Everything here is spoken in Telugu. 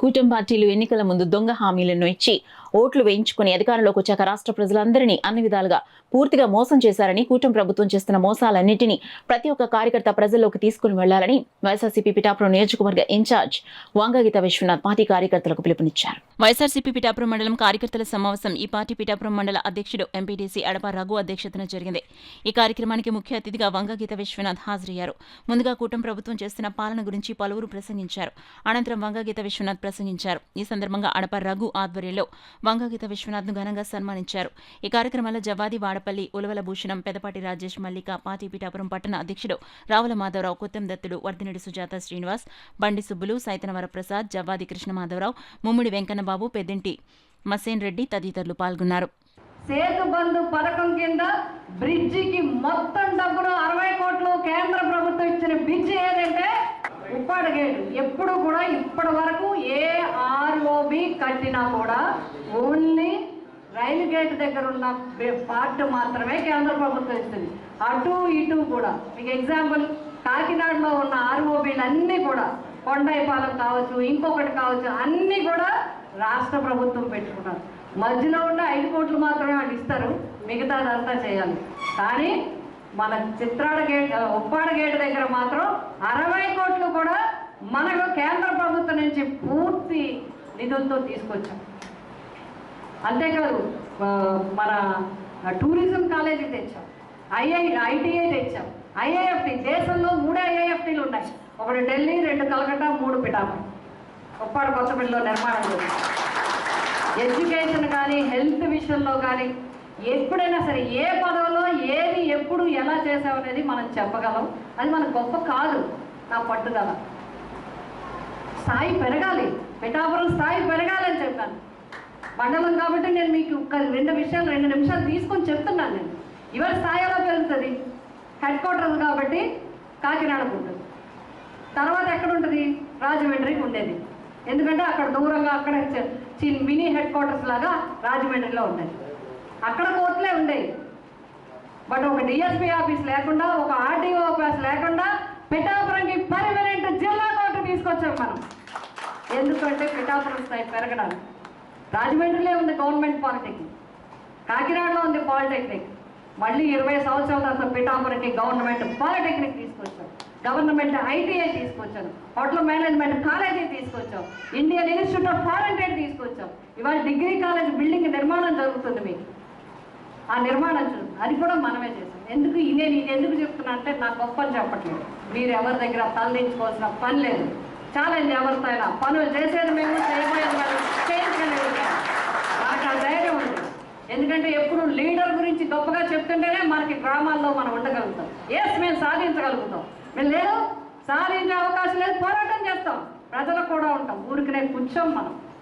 కూటమి పార్టీలు ఎన్నికల ముందు దొంగ హామీలను ఇచ్చి ఓట్లు వేయించుకుని అధికారంలోకి వచ్చాక రాష్ట్ర ప్రజలందరినీ అన్ని విధాలుగా పూర్తిగా మోసం చేశారని కూటమి ప్రభుత్వం చేస్తున్న మోసాలన్నింటినీ ప్రతి ఒక్క కార్యకర్త ప్రజల్లోకి తీసుకుని వెళ్లాలని వైఎస్ఆర్సీపీ పిఠాపురం నియోజకవర్గ ఇన్ఛార్జ్ వంగగీత విశ్వనాథ్ పార్టీ కార్యకర్తలకు పిలుపునిచ్చారు. వైఎస్ఆర్సీపీ పిఠాపురం మండలం కార్యకర్తల సమావేశం ఈ పార్టీ పిఠాపురం మండల అధ్యక్షుడు ఎంపీటీసీ అడప రఘు అధ్యక్షతన జరిగింది. ఈ కార్యక్రమానికి ముఖ్య అతిథిగా వంగగీత విశ్వనాథ్ హాజరయ్యారు. ముందుగా కూటమి ప్రభుత్వం చేస్తున్న పాలన గురించి పలువురు ప్రసంగించారు. అనంతరం వంగగీత విశ్వనాథ్ ప్రసంగించారు. ఈ సందర్భంగా అడప రఘు ఆధ్వర్యంలో వంగగీత విశ్వనాథ్ను ఘనంగా సన్మానించారు. ఈ కార్యక్రమంలో జవాది వాడపల్లి, ఉలవల భూషణం, పెదపాటి రాజేష్, మల్లిక, పార్టీ పిఠాపురం పట్టణ అధ్యక్షుడు రావుల మాధవరావు, కొత్తం దత్తుడు, వర్ధినెడి సుజాత, శ్రీనివాస్, బండి సుబ్బులు, సైతన వరప్రసాద్, జవాది కృష్ణమాధవరావు, ముమ్మిడి వెంకన్నబాబు, పెద్దింటి మసేన్ రెడ్డి తదితరులు పాల్గొన్నారు. సేతు బంధు పథకం కింద బ్రిడ్జికి మొత్తం డబ్బులు 60 కోట్లు కేంద్ర ప్రభుత్వం ఇచ్చిన బ్రిడ్జి ఏదంటే ఉప్పాడ గేటు. ఎప్పుడు కూడా ఇప్పటి వరకు ఏ ఆర్ఓబి కట్టినా కూడా ఓన్లీ రైలు గేట్ దగ్గర ఉన్న పార్ట్ మాత్రమే కేంద్ర ప్రభుత్వం ఇస్తుంది. అటు ఇటు కూడా మీకు ఎగ్జాంపుల్ కాకినాడలో ఉన్న ఆర్ఓబీలు అన్నీ కూడా కొండైపాలెం కావచ్చు, ఇంకొకటి కావచ్చు, అన్నీ కూడా రాష్ట్ర ప్రభుత్వం పెట్టుకున్నారు. మధ్యలో ఉన్న 5 కోట్లు మాత్రమే వాళ్ళు ఇస్తారు, మిగతాదంతా చేయాలి. కానీ మన చిత్రాడ గేట్, ఉప్పాడ గేట్ దగ్గర మాత్రం 60 కోట్లు కూడా మనకు కేంద్ర ప్రభుత్వం నుంచి పూర్తి నిధులతో తీసుకొచ్చాం. అంతేకాదు మన టూరిజం కాలేజీ తెచ్చాం, ఐటీఐ తెచ్చాం, ఐఐఎఫ్టీ. దేశంలో 3 ఐఐఎఫ్టీలు ఉన్నాయి. ఒకటి ఢిల్లీ, 2 కలకత్తా, 3 పిఠాపురం. ఉప్పాడ కొత్తపల్లిలో నిర్మాణం చేస్తాం. ఎడ్యుకేషన్ కానీ హెల్త్ విషయంలో కానీ ఎప్పుడైనా సరే ఏ పదవిలో ఏది ఎప్పుడు ఎలా చేసామనేది మనం చెప్పగలం. అది మన గొప్ప కాదు, నా పట్టుదల. స్థాయి పెరగాలి, పిఠాపురం స్థాయి పెరగాలని చెప్పాను. మండలం కాబట్టి నేను మీకు 2 నిమిషాలు తీసుకొని చెప్తున్నాను. నేను ఇవాళ స్థాయి ఎలా పెరుగుతుంది? హెడ్ క్వార్టర్స్ కాబట్టి కాకినాడకు ఉంటుంది, తర్వాత ఎక్కడ ఉంటుంది? రాజమండ్రికి ఉండేది. ఎందుకంటే అక్కడ దూరంగా అక్కడ మినీ హెడ్ క్వార్టర్స్ లాగా రాజమండ్రిలో ఉండేది. అక్కడ కోర్టులే ఉండేవి. బట్ ఒక డిఎస్పీ ఆఫీస్ లేకుండా, ఒక ఆర్టీఓ ఆఫీస్ లేకుండా పిఠాపురంకి పర్మనెంట్ జిల్లా కోర్టు తీసుకొచ్చాం మనం. ఎందుకంటే పిఠాపురం స్థాయి పెరగడానికి. రాజమండ్రిలో ఉంది గవర్నమెంట్ పాలిటెక్నిక్, కాకినాడలో ఉంది పాలిటెక్నిక్. మళ్ళీ 20 సంవత్సరాల తర్వాత పిఠాపురంకి గవర్నమెంట్ పాలిటెక్నిక్ తీసుకొచ్చాం, గవర్నమెంట్ ఐటీఐ తీసుకొచ్చాను, హోటల్ మేనేజ్మెంట్ కాలేజీ తీసుకొచ్చాం, Indian institute of foreign trade తీసుకొచ్చాం. ఇవాళ డిగ్రీ కాలేజ్ బిల్డింగ్ నిర్మాణం జరుగుతుంది. మీకు ఆ నిర్మాణం చూడండి, అది కూడా మనమే చేసాం. నేను ఇది ఎందుకు చెప్తున్నా అంటే నా గొప్పని చెప్పట్లేదు. మీరు ఎవరి దగ్గర తలదించుకోవాల్సిన పని లేదు. ఛాలెంజ్ ఎవరితో అయినా పనులు చేసేది మేము, చేయబోయేది మేము, చేయించలేదు. నాకు ఆ ధైర్యం ఉంది. ఎందుకంటే ఎప్పుడు లీడర్ గురించి గొప్పగా చెప్తుంటేనే మనకి గ్రామాల్లో మనం ఉండగలుగుతాం. మేము సాధించగలుగుతాం. మేము లేదు, సాధించే అవకాశం లేదు, పోరాటం చేస్తాం, ప్రజలకు కూడా ఉంటాం. ఊరికనే కూర్చోం మనం.